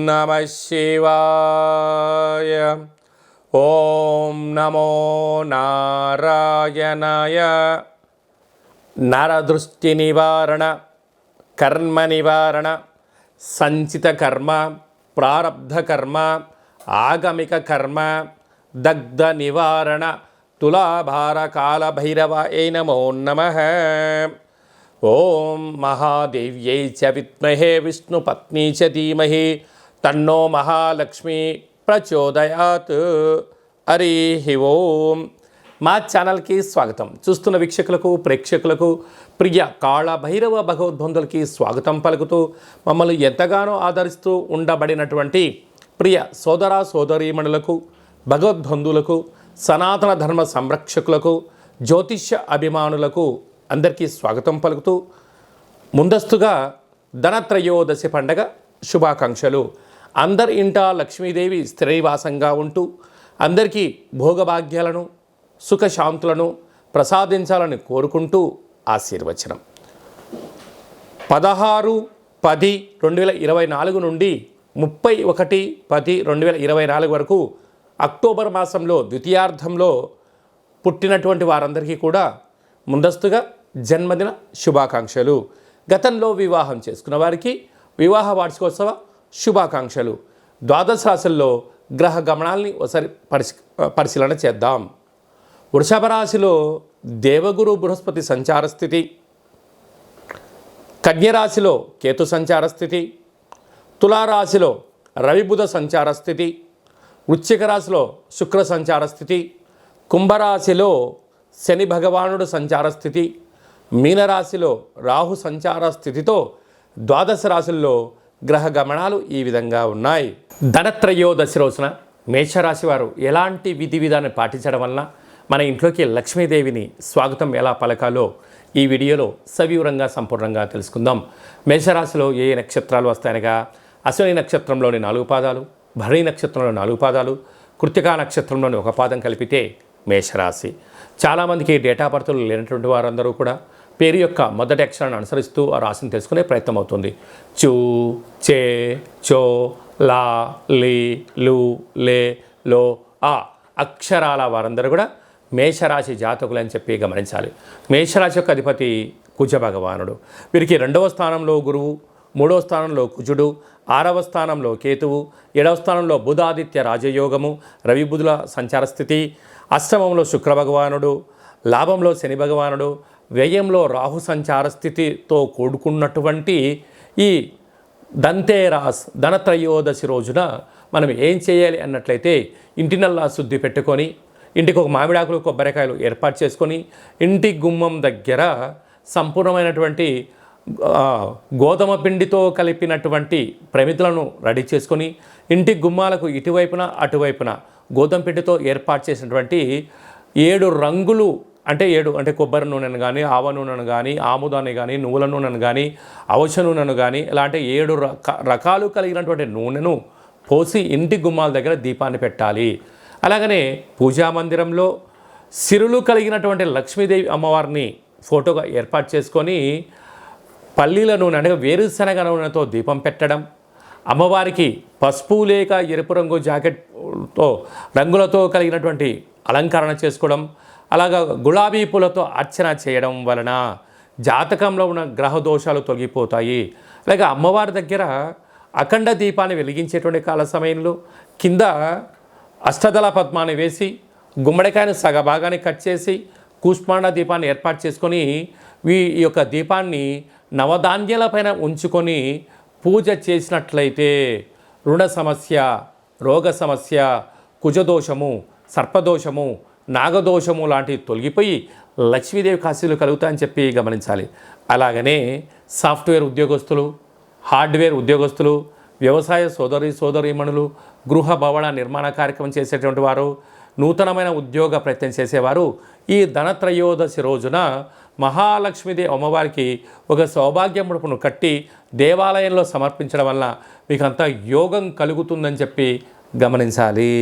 నమః శివాయ. ఓం నమో నారాయణాయ. నరదృష్టి నివారణ, కర్మ నివారణ, సంచిత కర్మ, ప్రారబ్ధ కర్మ, ఆగమిక కర్మ, దగ్ధ నివారణ, తులాభార కాల భైరవాయ నమో నమః. ఓం మహాదేవ్యై చ విద్మహే విష్ణుపత్నీ చ ధీమహి తన్నో మహాలక్ష్మి ప్రచోదయాత్. హరి ఓం. మా ఛానల్కి స్వాగతం. చూస్తున్న వీక్షకులకు, ప్రేక్షకులకు, ప్రియ కాళ భైరవ భగవద్బంధులకి స్వాగతం పలుకుతూ మమ్మల్ని ఎంతగానో ఆదరిస్తూ ఉండబడినటువంటి ప్రియ సోదర సోదరీమణులకు, భగవద్బంధువులకు, సనాతన ధర్మ సంరక్షకులకు, జ్యోతిష్య అభిమానులకు అందరికీ స్వాగతం పలుకుతూ ముందస్తుగా ధనత్రయోదశి పండగ శుభాకాంక్షలు. అందరి ఇంట లక్ష్మీదేవి స్థిరనివాసంగా ఉంటూ అందరికీ భోగభాగ్యాలను, సుఖశాంతులను ప్రసాదించాలని కోరుకుంటూ ఆశీర్వచనం. 16/10/2024 నుండి 31/10/2024 వరకు అక్టోబర్ మాసంలో ద్వితీయార్థంలో పుట్టినటువంటి వారందరికీ కూడా ముందస్తుగా జన్మదిన శుభాకాంక్షలు. గతంలో వివాహం చేసుకున్న వారికి వివాహ వార్షికోత్సవ శుభాకాంక్షలు. ద్వాదశ రాశుల్లో గ్రహ గమనాల్ని ఒకసారి పరిశీలన చేద్దాం. వృషభ రాశిలో దేవగురు బృహస్పతి సంచార స్థితి, కన్యరాశిలో కేతు సంచార స్థితి, తులారాశిలో రవిబుధ సంచార స్థితి, వృశ్చిక రాశిలో శుక్ర సంచార స్థితి, కుంభరాశిలో శని భగవానుడు సంచార స్థితి, మీనరాశిలో రాహు సంచార స్థితితో ద్వాదశ రాశుల్లో గ్రహ గమనాలు ఈ విధంగా ఉన్నాయి. ధనత్రయోదశి రోజున మేషరాశి వారు ఎలాంటి విధి విధానం పాటించడం వలన మన ఇంట్లోకి లక్ష్మీదేవిని స్వాగతం ఎలా పలకాలో ఈ వీడియోలో సవివరంగా సంపూర్ణంగా తెలుసుకుందాం. మేషరాశిలో ఏ నక్షత్రాలు వస్తాయనగా అశ్విని నక్షత్రంలోని 4 పాదాలు, భరణి నక్షత్రంలో 4 పాదాలు, కృత్తికా నక్షత్రంలోని 1 పాదం కలిపితే మేషరాశి. చాలామందికి డేటా బర్త్లు లేనటువంటి వారందరూ కూడా పేరు యొక్క మొదటి అక్షరాన్ని అనుసరిస్తూ ఆ రాశిని తెలుసుకునే ప్రయత్నం అవుతుంది. చూ, చే, చో, లా, లీ, లు, లే, లో, ఆ అక్షరాల వారందరూ కూడా మేషరాశి జాతకులు అని చెప్పి గమనించాలి. మేషరాశి యొక్క అధిపతి కుజ భగవానుడు. వీరికి 2వ స్థానంలో గురువు, 3వ స్థానంలో కుజుడు, 6వ స్థానంలో కేతువు, 7వ స్థానంలో బుధాదిత్య రాజయోగము, రవి బుధుల సంచార స్థితి, అష్టమంలో శుక్ర భగవానుడు, లాభంలో శని భగవానుడు, వ్యయంలో రాహు సంచార స్థితితో కూడుకున్నటువంటి ఈ ధన్తేరాస్ ధనత్రయోదశి రోజున మనం ఏం చేయాలి అన్నట్లయితే ఇంటినల్లా శుద్ధి పెట్టుకొని, ఇంటికి ఒక మామిడాకులు, కొబ్బరికాయలు ఏర్పాటు చేసుకొని, ఇంటి గుమ్మం దగ్గర సంపూర్ణమైనటువంటి గోధుమ పిండితో కలిపినటువంటి ప్రమిదలను రెడీ చేసుకొని, ఇంటి గుమ్మాలకు ఇటువైపున అటువైపున గోధుమ పిండితో ఏర్పాటు చేసినటువంటి 7 రంగులు అంటే 7 అంటే కొబ్బరి నూనెను కానీ, ఆవ నూనెను కానీ, ఆముదాన్ని కానీ, నువ్వుల నూనెను కానీ, అవశ నూనెను కానీ, ఇలాంటి 7 రకాలు కలిగినటువంటి నూనెను పోసి ఇంటి గుమ్మాల దగ్గర దీపాన్ని పెట్టాలి. అలాగనే పూజా మందిరంలో సిరులు కలిగినటువంటి లక్ష్మీదేవి అమ్మవారిని ఫోటోగా ఏర్పాటు చేసుకొని పల్లీల నూనె అంటే వేరుశనగ నూనెతో దీపం పెట్టడం, అమ్మవారికి పసుపు లేక ఎరుపు రంగు జాకెట్తో రంగులతో కలిగినటువంటి అలంకరణ చేసుకోవడం, అలాగా గులాబీ పూలతో అర్చన చేయడం వలన జాతకంలో ఉన్న గ్రహ దోషాలు తొలగిపోతాయి. అలాగే అమ్మవారి దగ్గర అఖండ దీపాన్ని వెలిగించేటువంటి కాల సమయంలో కింద అష్టదళ పద్మాన్ని వేసి గుమ్మడికాయను సగభాగాన్ని కట్ చేసి కూష్మాండ దీపాన్ని ఏర్పాటు చేసుకొని ఈ యొక్క దీపాన్ని నవధాన్యాల పైన ఉంచుకొని పూజ చేసినట్లయితే రుణ సమస్య, రోగ సమస్య, కుజదోషము, సర్పదోషము, నాగదోషము లాంటివి తొలగిపోయి లక్ష్మీదేవి కాశీలు కలుగుతాయని చెప్పి గమనించాలి. అలాగనే సాఫ్ట్వేర్ ఉద్యోగస్తులు, హార్డ్వేర్ ఉద్యోగస్తులు, వ్యవసాయ సోదరీమణులు, గృహ భవన నిర్మాణ కార్యక్రమం చేసేటువంటి వారు, నూతనమైన ఉద్యోగ ప్రయత్నం చేసేవారు ఈ ధనత్రయోదశి రోజున మహాలక్ష్మీదేవి అమ్మవారికి ఒక సౌభాగ్య ముడుపును కట్టి దేవాలయంలో సమర్పించడం వల్ల మీకు అంతా యోగం కలుగుతుందని చెప్పి గమనించాలి.